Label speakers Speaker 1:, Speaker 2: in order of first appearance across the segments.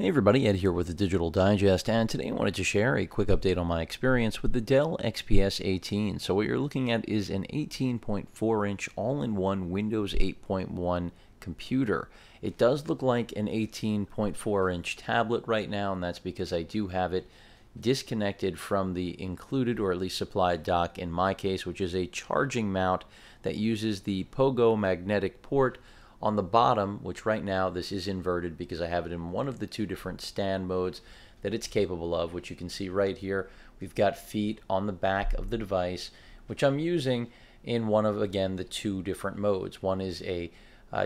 Speaker 1: Hey everybody, Ed here with the Digital Digest, and today I wanted to share a quick update on my experience with the Dell XPS 18. So what you're looking at is an 18.4-inch all-in-one Windows 8.1 computer. It does look like an 18.4-inch tablet right now, and that's because I do have it disconnected from the included or at least supplied dock in my case, which is a charging mount that uses the Pogo magnetic port on the bottom, which right now this is inverted because I have it in one of the two different stand modes that it's capable of, which you can see right here. We've got feet on the back of the device, which I'm using in one of, again, the two different modes. One is a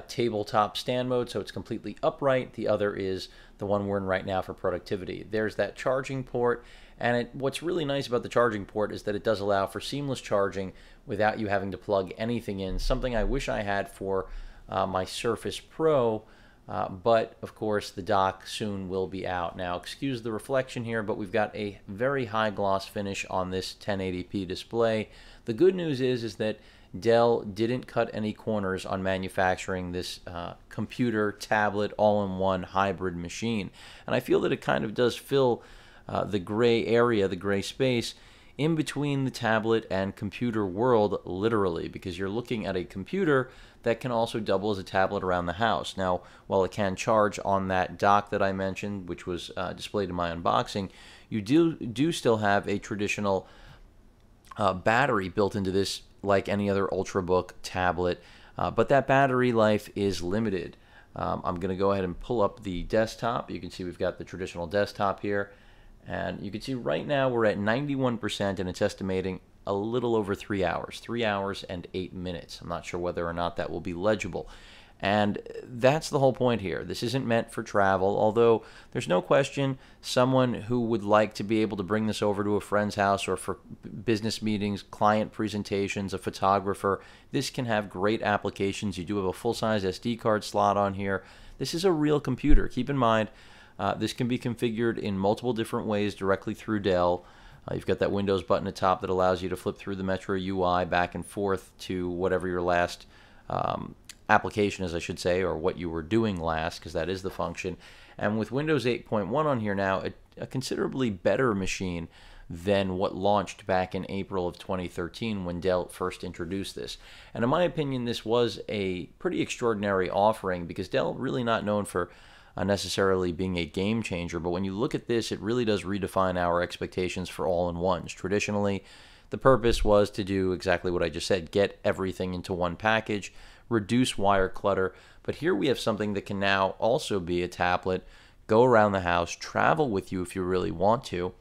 Speaker 1: tabletop stand mode, so it's completely upright. The other is the one we're in right now for productivity. There's that charging port, and what's really nice about the charging port is that it does allow for seamless charging without you having to plug anything in, something I wish I had for my Surface Pro, but of course the dock soon will be out. Now excuse the reflection here, but we've got a very high gloss finish on this 1080p display. The good news is that Dell didn't cut any corners on manufacturing this computer, tablet, all-in-one hybrid machine. And I feel that it kind of does fill the gray area, the gray space, in between the tablet and computer world, literally, because you're looking at a computer that can also double as a tablet around the house. Now, while it can charge on that dock that I mentioned, which was displayed in my unboxing, you do still have a traditional battery built into this, like any other Ultrabook tablet, but that battery life is limited. I'm going to go ahead and pull up the desktop. You can see we've got the traditional desktop here. And you can see right now we're at 91%, and it's estimating a little over 3 hours, 3 hours and 8 minutes. I'm not sure whether or not that will be legible. And that's the whole point here. This isn't meant for travel, although there's no question someone who would like to be able to bring this over to a friend's house or for business meetings, client presentations, a photographer, this can have great applications. You do have a full-size SD card slot on here. This is a real computer. Keep in mind, this can be configured in multiple different ways directly through Dell. You've got that Windows button at the top that allows you to flip through the Metro UI back and forth to whatever your last application is, I should say, or what you were doing last, because that is the function. And with Windows 8.1 on here now, a considerably better machine than what launched back in April of 2013 when Dell first introduced this. And in my opinion, this was a pretty extraordinary offering because Dell really not known for necessarily being a game changer, but when you look at this, it really does redefine our expectations for all-in-ones. Traditionally, the purpose was to do exactly what I just said, get everything into one package, reduce wire clutter, but here we have something that can now also be a tablet, go around the house, travel with you if you really want to.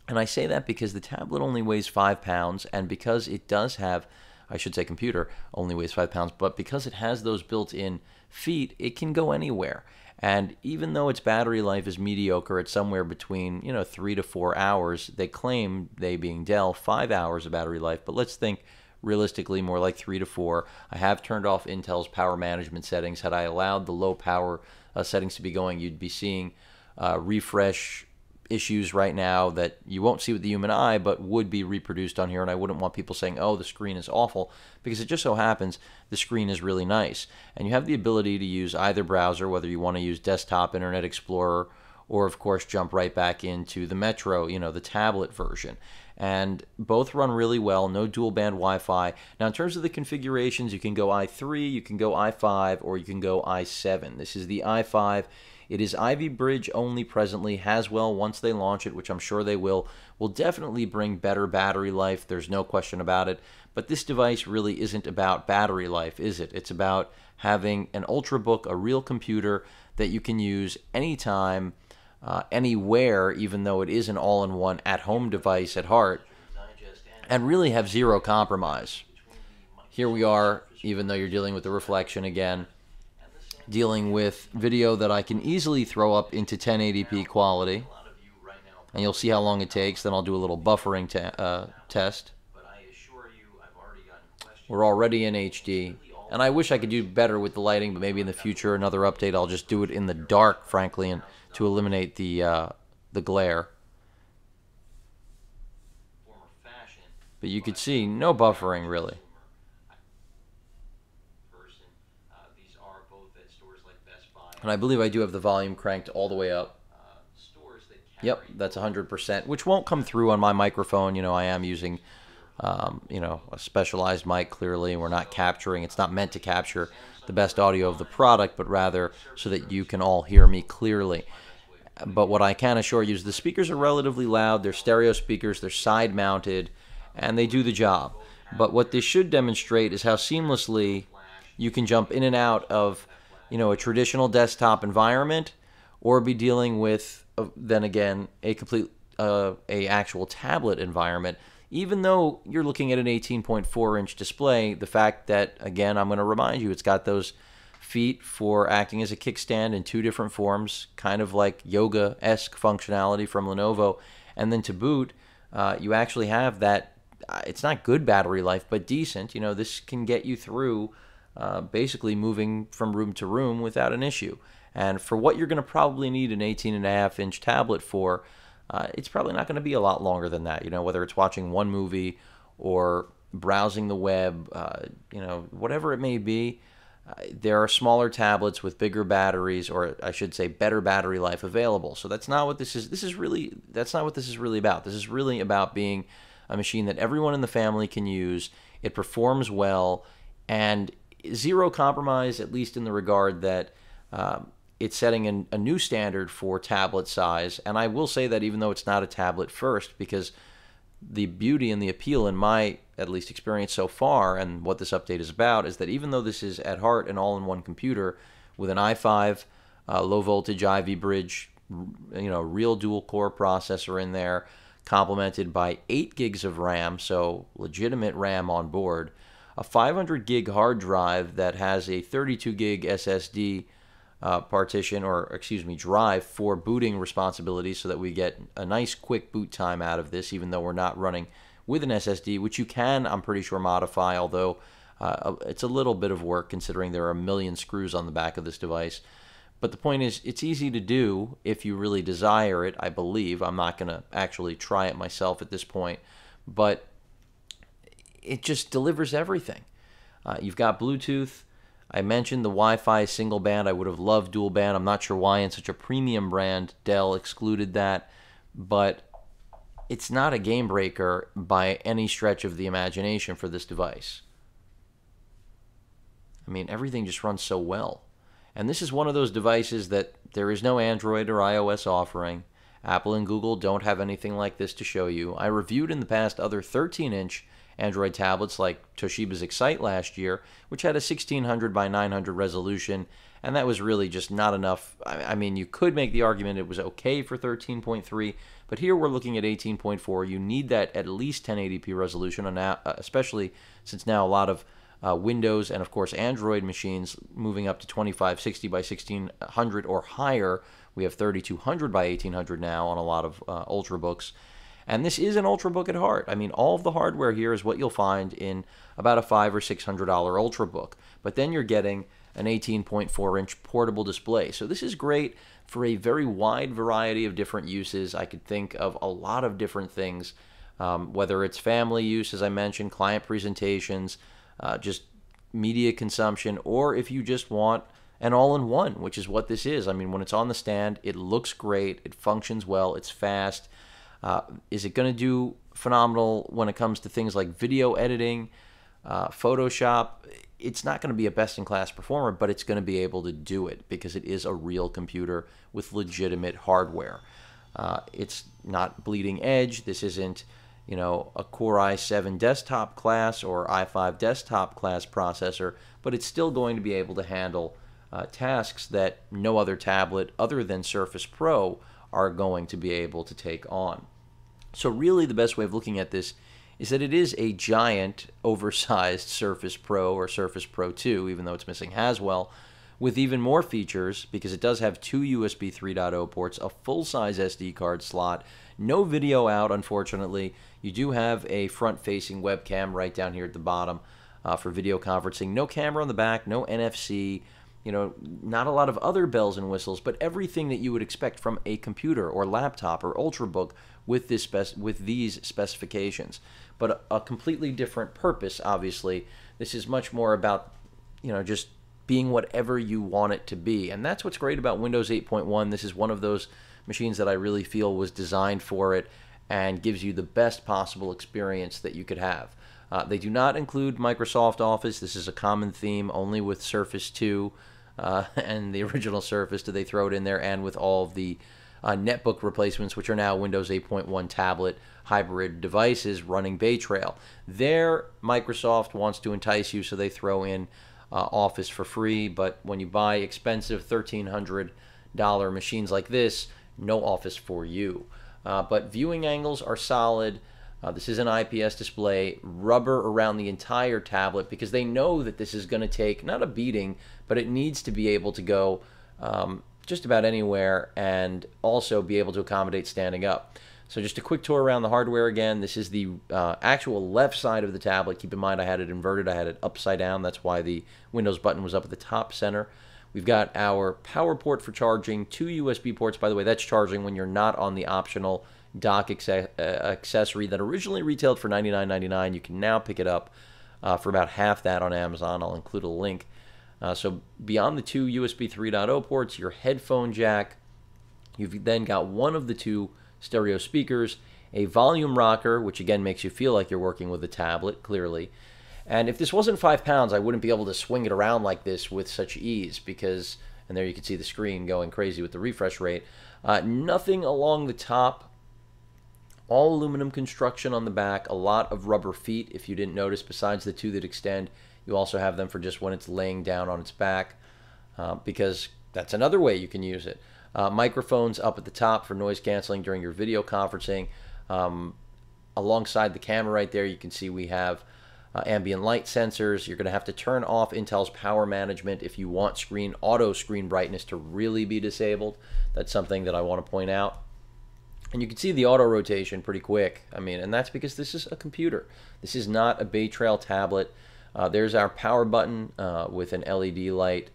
Speaker 1: And I say that because the tablet only weighs 5 pounds, and because it does have, I should say computer only weighs 5 pounds, but because it has those built-in feet, it can go anywhere. And even though its battery life is mediocre at somewhere between 3 to 4 hours, they claim, they being Dell, 5 hours of battery life, but let's think realistically more like 3 to 4. I have turned off Intel's power management settings. Had I allowed the low power settings to be going, you'd be seeing refresh issues right now that you won't see with the human eye but would be reproduced on here, and I wouldn't want people saying, oh, the screen is awful, because it just so happens the screen is really nice. And you have the ability to use either browser, whether you want to use desktop, Internet Explorer, or of course jump right back into the Metro, the tablet version. And both run really well, no dual band Wi-Fi. Now in terms of the configurations, you can go i3, you can go i5, or you can go i7. This is the i5. It is Ivy Bridge only presently. Haswell, once they launch it, which I'm sure they will definitely bring better battery life. There's no question about it. But this device really isn't about battery life, is it? It's about having an Ultrabook, a real computer that you can use anytime, anywhere, even though it is an all-in-one at-home device at heart, and really have zero compromise. Here we are, even though you're dealing with the reflection again, dealing with video that I can easily throw up into 1080p quality, and you'll see how long it takes. Then I'll do a little buffering test. We're already in HD, and I wish I could do better with the lighting, but maybe in the future, another update, I'll just do it in the dark, frankly, and to eliminate the glare. But you could see no buffering really. And I believe I do have the volume cranked all the way up. Yep, that's 100%, which won't come through on my microphone. I am using, a specialized mic, clearly. We're not capturing, it's not meant to capture the best audio of the product, but rather so that you can all hear me clearly. But what I can assure you is the speakers are relatively loud. They're stereo speakers, they're side mounted, and they do the job. But what this should demonstrate is how seamlessly you can jump in and out of, a traditional desktop environment, or be dealing with, then again, a complete, a actual tablet environment. Even though you're looking at an 18.4-inch display, the fact that, again, I'm going to remind you, it's got those feet for acting as a kickstand in two different forms, kind of like yoga-esque functionality from Lenovo. And then to boot, you actually have that, it's not good battery life, but decent. This can get you through basically moving from room to room without an issue. And for what you're going to probably need an 18.5-inch tablet for, it's probably not going to be a lot longer than that. Whether it's watching one movie or browsing the web, whatever it may be, there are smaller tablets with bigger batteries, or I should say better battery life available. So that's not what this is. That's not what this is really about. This is really about being a machine that everyone in the family can use. It performs well, and zero compromise, at least in the regard that it's setting a new standard for tablet size. And I will say that even though it's not a tablet first, because the beauty and the appeal in my, at least, experience so far, and what this update is about, is that even though this is at heart an all-in-one computer with an i5 low voltage Ivy Bridge, real dual core processor in there, complemented by 8 gigs of RAM, so legitimate RAM on board, a 500 gig hard drive that has a 32 gig SSD drive for booting responsibilities, so that we get a nice quick boot time out of this, even though we're not running with an SSD, which you can, I'm pretty sure, modify, although it's a little bit of work considering there are a million screws on the back of this device. But the point is, it's easy to do if you really desire it, I believe. I'm not going to actually try it myself at this point, but it just delivers everything. You've got Bluetooth. I mentioned the Wi-Fi single band. I would have loved dual band. I'm not sure why in such a premium brand Dell excluded that, but it's not a game breaker by any stretch of the imagination for this device. I mean, everything just runs so well. And this is one of those devices that there is no Android or iOS offering. Apple and Google don't have anything like this to show you. I reviewed in the past other 13-inch Android tablets like Toshiba's Excite last year, which had a 1600 by 900 resolution, and that was really just not enough. I mean, you could make the argument it was okay for 13.3, but here we're looking at 18.4. You need that at least 1080p resolution, especially since now a lot of Windows and, of course, Android machines moving up to 2560 by 1600 or higher. We have 3200 by 1800 now on a lot of Ultrabooks. And this is an Ultrabook at heart. I mean, all of the hardware here is what you'll find in about a $500 or $600 Ultrabook. But then you're getting an 18.4-inch portable display. So this is great for a very wide variety of different uses. I could think of a lot of different things, whether it's family use, as I mentioned, client presentations, just media consumption, or if you just want an all-in-one, which is what this is. I mean, when it's on the stand, it looks great, it functions well, it's fast. Is it going to do phenomenal when it comes to things like video editing, Photoshop? It's not going to be a best-in-class performer, but it's going to be able to do it because it is a real computer with legitimate hardware. It's not bleeding edge. This isn't, a Core i7 desktop class or i5 desktop class processor, but it's still going to be able to handle tasks that no other tablet other than Surface Pro are going to be able to take on. So really the best way of looking at this is that it is a giant, oversized Surface Pro or Surface Pro 2, even though it's missing Haswell, with even more features because it does have 2 USB 3.0 ports, a full-size SD card slot, no video out, unfortunately. You do have a front-facing webcam right down here at the bottom for video conferencing. No camera on the back, no NFC, not a lot of other bells and whistles, but everything that you would expect from a computer or laptop or Ultrabook with these specifications. But a completely different purpose, obviously. This is much more about, just being whatever you want it to be. And that's what's great about Windows 8.1. This is one of those machines that I really feel was designed for it and gives you the best possible experience that you could have. They do not include Microsoft Office. This is a common theme. Only with Surface 2 and the original Surface do they throw it in there, and with all of the netbook replacements, which are now Windows 8.1 tablet hybrid devices running Bay Trail. There, Microsoft wants to entice you, so they throw in Office for free, but when you buy expensive $1,300 machines like this, no Office for you. But viewing angles are solid. This is an IPS display, rubber around the entire tablet, because they know that this is going to take, not a beating, but it needs to be able to go just about anywhere and also be able to accommodate standing up. So just a quick tour around the hardware again. This is the actual left side of the tablet. Keep in mind I had it inverted. I had it upside down. That's why the Windows button was up at the top center. We've got our power port for charging, 2 USB ports. By the way, that's charging when you're not on the optional dock accessory that originally retailed for $99.99. You can now pick it up for about half that on Amazon. I'll include a link. So beyond the 2 USB 3.0 ports, your headphone jack, you've then got one of the 2 stereo speakers, a volume rocker, which again makes you feel like you're working with a tablet, clearly. And if this wasn't 5 pounds, I wouldn't be able to swing it around like this with such ease because, and there you can see the screen going crazy with the refresh rate. Nothing along the top, all aluminum construction on the back, a lot of rubber feet, if you didn't notice, besides the 2 that extend. You also have them for just when it's laying down on its back, because that's another way you can use it. Microphones up at the top for noise canceling during your video conferencing. Alongside the camera right there, you can see we have ambient light sensors. You're going to have to turn off Intel's power management if you want auto screen brightness to really be disabled. That's something that I want to point out. And you can see the auto rotation pretty quick. I mean, and that's because this is a computer. This is not a Bay Trail tablet. There's our power button with an LED light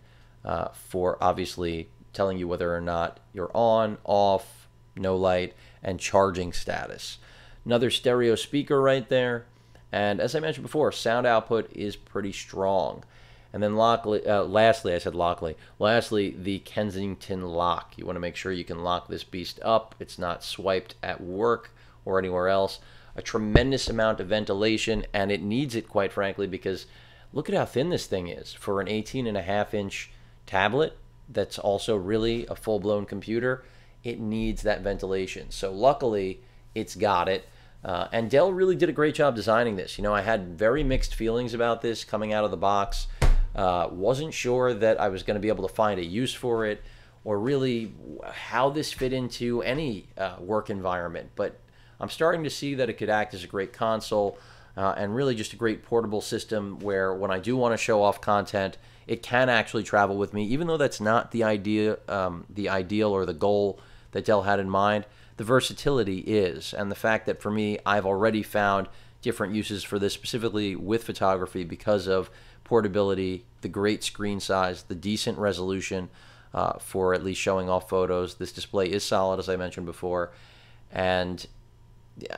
Speaker 1: for obviously telling you whether or not you're on, off, no light, and charging status. Another stereo speaker right there. And as I mentioned before, sound output is pretty strong. And then lastly, the Kensington lock. You want to make sure you can lock this beast up. It's not swiped at work or anywhere else. A tremendous amount of ventilation, and it needs it, quite frankly, because look at how thin this thing is. For an 18.5-inch tablet that's also really a full-blown computer, it needs that ventilation. So luckily, it's got it. And Dell really did a great job designing this. You know, I had very mixed feelings about this coming out of the box. Wasn't sure that I was going to be able to find a use for it or really how this fit into any work environment. But I'm starting to see that it could act as a great console and really just a great portable system where when I do want to show off content, it can actually travel with me, even though that's not the ideal or the goal that Dell had in mind. The versatility is, and the fact that for me, I've already found different uses for this, specifically with photography, because of portability, the great screen size, the decent resolution for at least showing off photos. This display is solid, as I mentioned before, and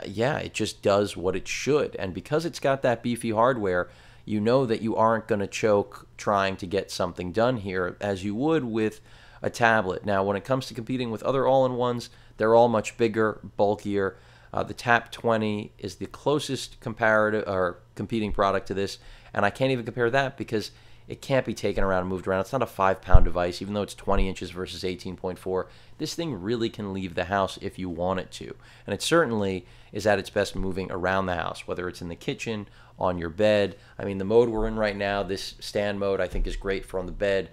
Speaker 1: yeah, it just does what it should. And because it's got that beefy hardware, you know that you aren't going to choke trying to get something done here as you would with a tablet. Now, when it comes to competing with other all-in-ones, they're all much bigger, bulkier. The Tap 20 is the closest comparative or competing product to this, and I can't even compare that because it can't be taken around and moved around. It's not a 5-pound device, even though it's 20 inches versus 18.4. This thing really can leave the house if you want it to, and it certainly is at its best moving around the house, whether it's in the kitchen, on your bed. I mean, the mode we're in right now, this stand mode, I think is great for on the bed,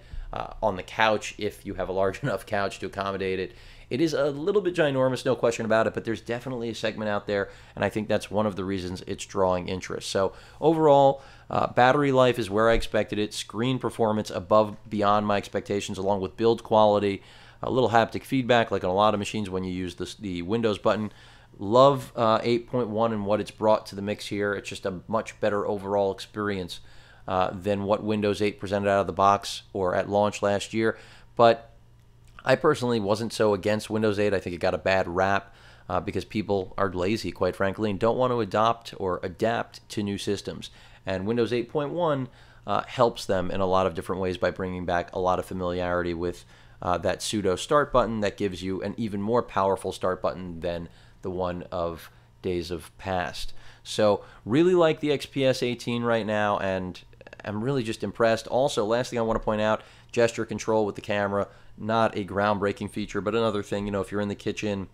Speaker 1: on the couch, if you have a large enough couch to accommodate it. It is a little bit ginormous, no question about it, but there's definitely a segment out there, and I think that's one of the reasons it's drawing interest. So overall, battery life is where I expected it. Screen performance beyond my expectations, along with build quality, a little haptic feedback like on a lot of machines when you use the Windows button. Love 8.1 and what it's brought to the mix here. It's just a much better overall experience than what Windows 8 presented out of the box or at launch last year. But I personally wasn't so against Windows 8. I think it got a bad rap because people are lazy, quite frankly, and don't want to adopt or adapt to new systems. And Windows 8.1, helps them in a lot of different ways by bringing back a lot of familiarity with that pseudo start button that gives you an even more powerful start button than the one of days of past. So really like the XPS 18 right now, and I'm really just impressed. Also, last thing I want to point out, gesture control with the camera, not a groundbreaking feature, but another thing, if you're in the kitchen,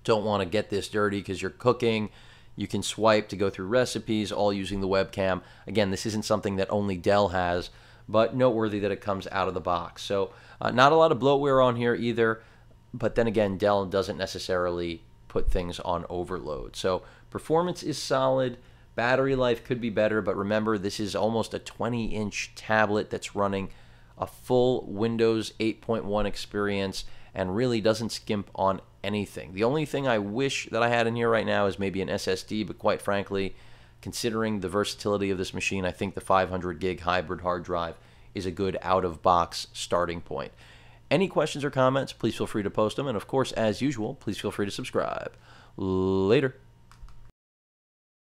Speaker 1: don't want to get this dirty because you're cooking, you can swipe to go through recipes, all using the webcam. Again, this isn't something that only Dell has, but noteworthy that it comes out of the box. So not a lot of bloatware on here either, but then again, Dell doesn't necessarily put things on overload. So performance is solid. Battery life could be better, but remember, this is almost a 20-inch tablet that's running a full Windows 8.1 experience and really doesn't skimp on anything. The only thing I wish that I had in here right now is maybe an SSD, but quite frankly, considering the versatility of this machine, I think the 500 gig hybrid hard drive is a good out-of-box starting point. Any questions or comments, please feel free to post them, and of course, as usual, please feel free to subscribe. Later.